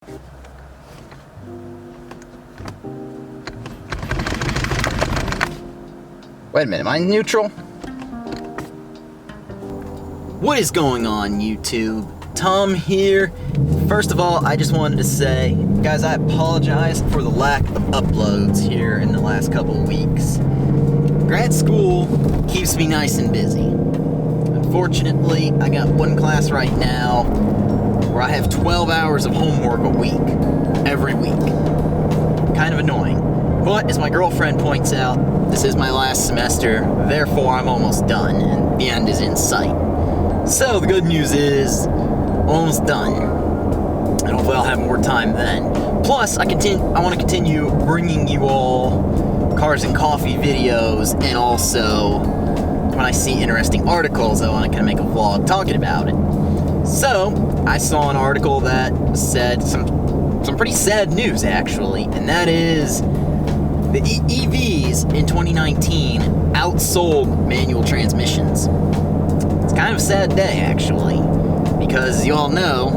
Wait a minute, am I neutral? What is going on, YouTube? Tom here. First of all, I just wanted to say, guys, I apologize for the lack of uploads here in the last couple of weeks. Grad school keeps me nice and busy. Unfortunately, I got one class right now where I have 12 hours of homework a week, every week. Kind of annoying. But, as my girlfriend points out, this is my last semester, therefore I'm almost done, and the end is in sight. So, the good news is, I'm almost done. And hopefully I'll have more time then. Plus, I want to continue bringing you all cars and coffee videos, and also, when I see interesting articles, I want to kind of make a vlog talking about it. So, I saw an article that said some pretty sad news, actually, and that is the EVs in 2019 outsold manual transmissions. It's kind of a sad day, actually, because you all know,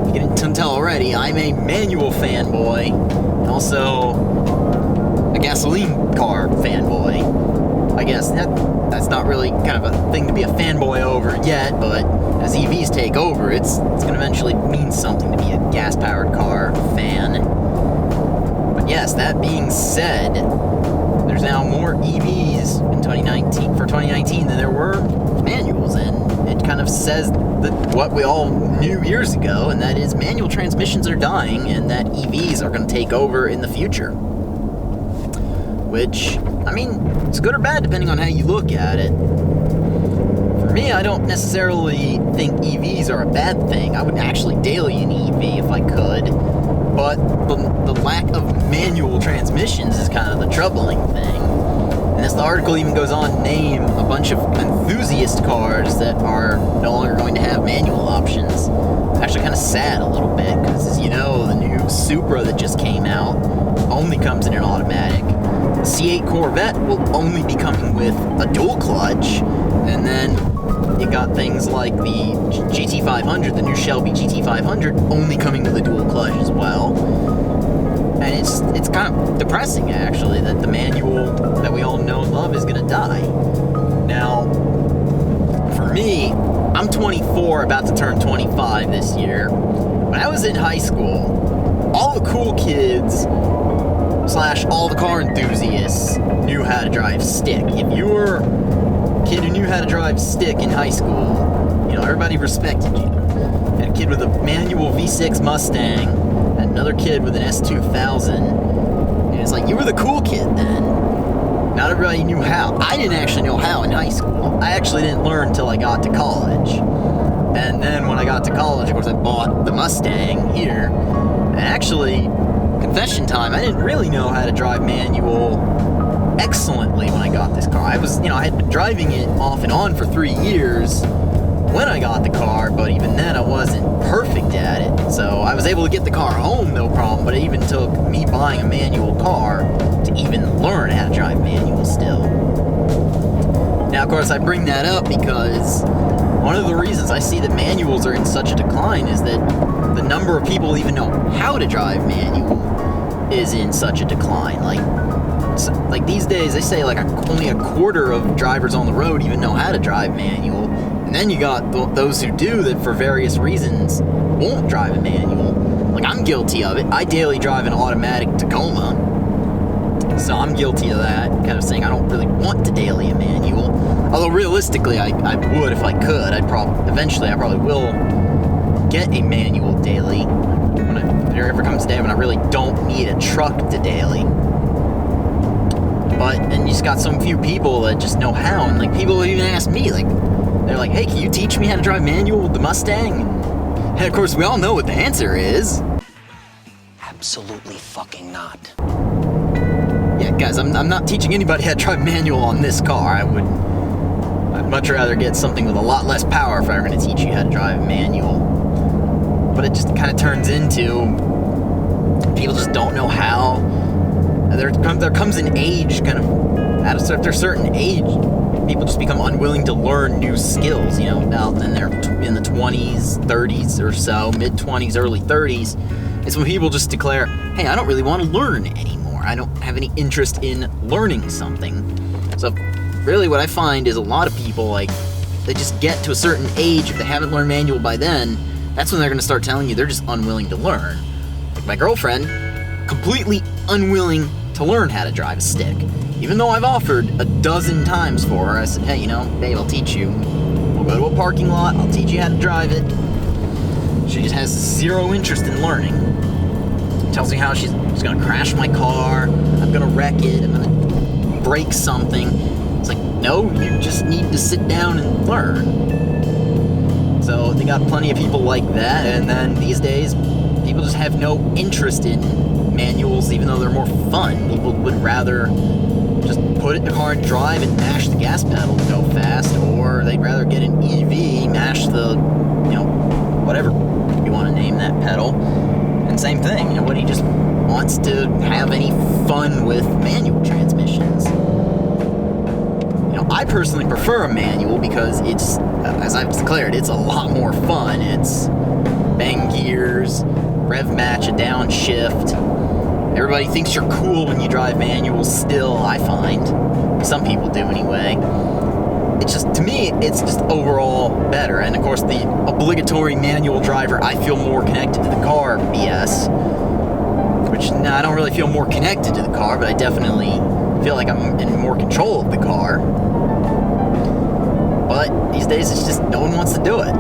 you can tell already, I'm a manual fanboy, and also a gasoline car fanboy. I guess that's not really kind of a thing to be a fanboy over yet, but as EVs take over, it's going to eventually mean something to be a gas-powered car fan. Yes, that being said, there's now more EVs for 2019 than there were manuals, and it kind of says that what we all knew years ago, and that is manual transmissions are dying, and that EVs are going to take over in the future. Which, I mean, it's good or bad depending on how you look at it. For me, I don't necessarily think EVs are a bad thing. I would actually daily an EV if I could. But the lack of manual transmissions is kind of the troubling thing. And as the article even goes on to name a bunch of enthusiast cars that are no longer going to have manual options. It's actually kind of sad a little bit, because as you know, the new Supra that just came out only comes in an automatic. The C8 Corvette will only be coming with a dual clutch, and then you got things like the GT500, the new Shelby GT500, only coming with a dual clutch as well. And it's kind of depressing, actually, that the manual that we all know and love is going to die. Now, for me, I'm 24, about to turn 25 this year. When I was in high school, all the cool kids / all the car enthusiasts knew how to drive stick. If you were a kid who knew how to drive stick in high school, you know, everybody respected you. You had a kid with a manual V6 Mustang, and another kid with an S2000, and it's like, you were the cool kid then. Not everybody knew how. I didn't actually know how in high school. I actually didn't learn until I got to college. And then when I got to college, of course, I bought the Mustang here, and actually, confession time, I didn't really know how to drive manual excellently when I got this car. I had been driving it off and on for 3 years when I got the car, but even then I wasn't perfect at it. So I was able to get the car home, no problem, but it even took me buying a manual car to even learn how to drive manual still. Now, of course, I bring that up because one of the reasons I see that manuals are in such a decline is that the number of people who even know how to drive manual is in such a decline. Like these days, they say only a quarter of drivers on the road even know how to drive manual. And then you got those who do that for various reasons won't drive a manual. Like, I'm guilty of it. I daily drive an automatic Tacoma. So I'm guilty of that, kind of saying I don't really want to daily a manual. Although realistically, I would if I could. Eventually I probably will get a manual daily when there ever comes a day when I really don't need a truck to daily. And you just got some few people that just know how, and like people even ask me, like, they're like, hey, can you teach me how to drive manual with the Mustang? And of course, we all know what the answer is. Absolutely fucking not. Yeah, guys, I'm not teaching anybody how to drive manual on this car. I'd much rather get something with a lot less power if I were going to teach you how to drive manual. But it just kind of turns into people just don't know how. There comes an age, kind of, after a certain age, people just become unwilling to learn new skills, about in the 20s, 30s or so, mid-20s, early 30s. It's when people just declare, hey, I don't really want to learn anymore. I don't have any interest in learning something. So really what I find is a lot of people, they just get to a certain age, if they haven't learned manual by then, that's when they're going to start telling you they're just unwilling to learn. Like my girlfriend, completely unwilling to learn how to drive a stick. Even though I've offered a dozen times for her, I said, hey, babe, I'll teach you. We'll go to a parking lot, I'll teach you how to drive it. She just has zero interest in learning. Tells me how she's going to crash my car, I'm going to wreck it, I'm going to break something. It's like, no, you just need to sit down and learn. So they got plenty of people like that, and then these days, people just have no interest in manuals, even though they're more fun. People would rather just put it in the car and drive and mash the gas pedal to go fast, or they'd rather get an EV, mash the, whatever you want to name that pedal, and same thing, nobody just wants to have any fun with manual transmissions. I personally prefer a manual because it's, as I've declared, it's a lot more fun. It's bang gears, rev match, a downshift. Everybody thinks you're cool when you drive manuals still, I find. Some people do anyway. It's just, to me, it's just overall better. And of course, the obligatory manual driver, I feel more connected to the car BS. Which, I don't really feel more connected to the car, but I definitely feel like I'm in more control of the car. But these days, it's just, no one wants to do it.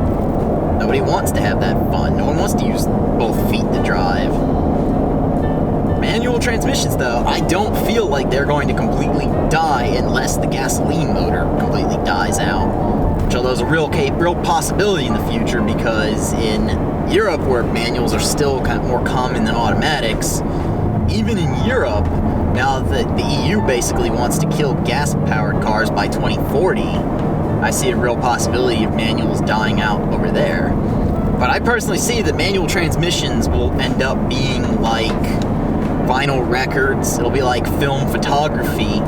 Nobody wants to have that fun. No one wants to use both feet to drive. Manual transmissions, though, I don't feel like they're going to completely die unless the gasoline motor completely dies out. Which, although is a real possibility in the future, because in Europe, where manuals are still kind of more common than automatics, even in Europe, now that the EU basically wants to kill gas-powered cars by 2040, I see a real possibility of manuals dying out over there. But I personally see that manual transmissions will end up being like vinyl records. It'll be like film photography.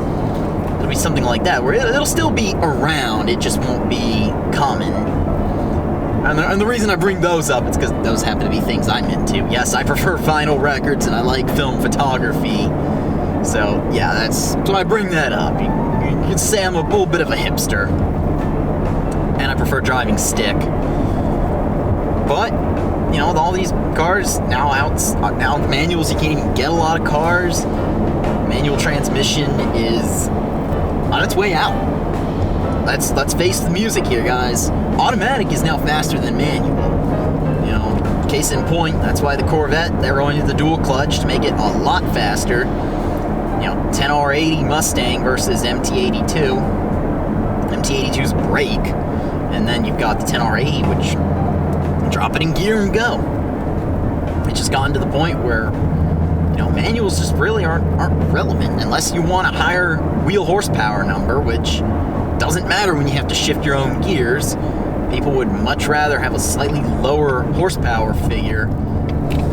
It'll be something like that, where it'll still be around, it just won't be common. And the reason I bring those up is because those happen to be things I'm into. Yes, I prefer vinyl records and I like film photography. So, yeah, that's why I bring that up. You can say I'm a little bit of a hipster. And I prefer driving stick. But, with all these cars now manuals, you can't even get a lot of cars. Manual transmission is on its way out. Let's face the music here, guys. Automatic is now faster than manual. Case in point, that's why the Corvette, they're going to the dual clutch to make it a lot faster. 10R80 Mustang versus MT82. MT82's brake, and then you've got the 10R80, which drop it in gear and go. It's just gotten to the point where manuals just really aren't relevant unless you want a higher wheel horsepower number, which doesn't matter when you have to shift your own gears. People would much rather have a slightly lower horsepower figure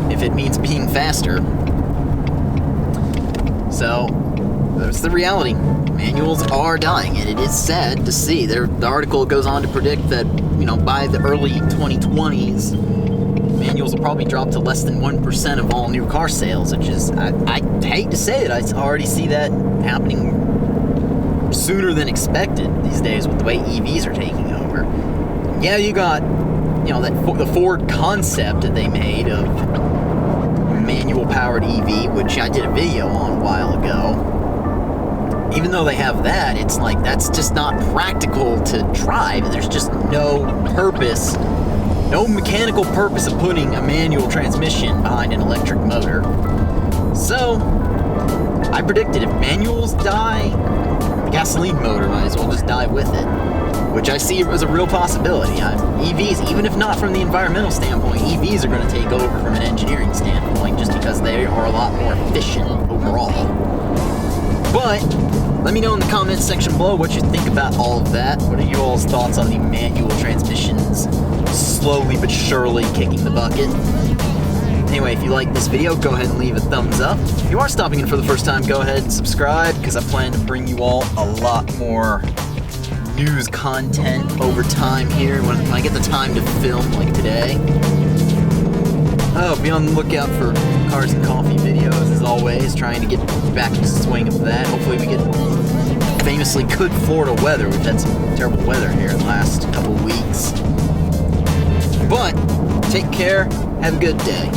if it means being faster. So, that's the reality. Manuals are dying, and it is sad to see. The article goes on to predict that, by the early 2020s, manuals will probably drop to less than 1% of all new car sales, which is, I hate to say it, I already see that happening sooner than expected these days with the way EVs are taking over. Yeah, you got, the Ford concept that they made of manual-powered EV, which I did a video on a while ago. Even though they have that, it's like, that's just not practical to drive. There's just no purpose, no mechanical purpose of putting a manual transmission behind an electric motor. So, I predicted if manuals die, the gasoline motor might as well just die with it, which I see as a real possibility. EVs, even if not from the environmental standpoint, EVs are going to take over from an engineering standpoint just because they are a lot more efficient overall. But let me know in the comments section below what you think about all of that. What are you all's thoughts on the manual transmissions slowly but surely kicking the bucket? Anyway, if you like this video, go ahead and leave a thumbs up. If you are stopping in for the first time, go ahead and subscribe, because I plan to bring you all a lot more news content over time here when I get the time to film like today. Oh, be on the lookout for Cars and Coffee videos as always, trying to get back into the swing of that. Hopefully we get famously good Florida weather. We've had some terrible weather here in the last couple weeks. But, take care, have a good day.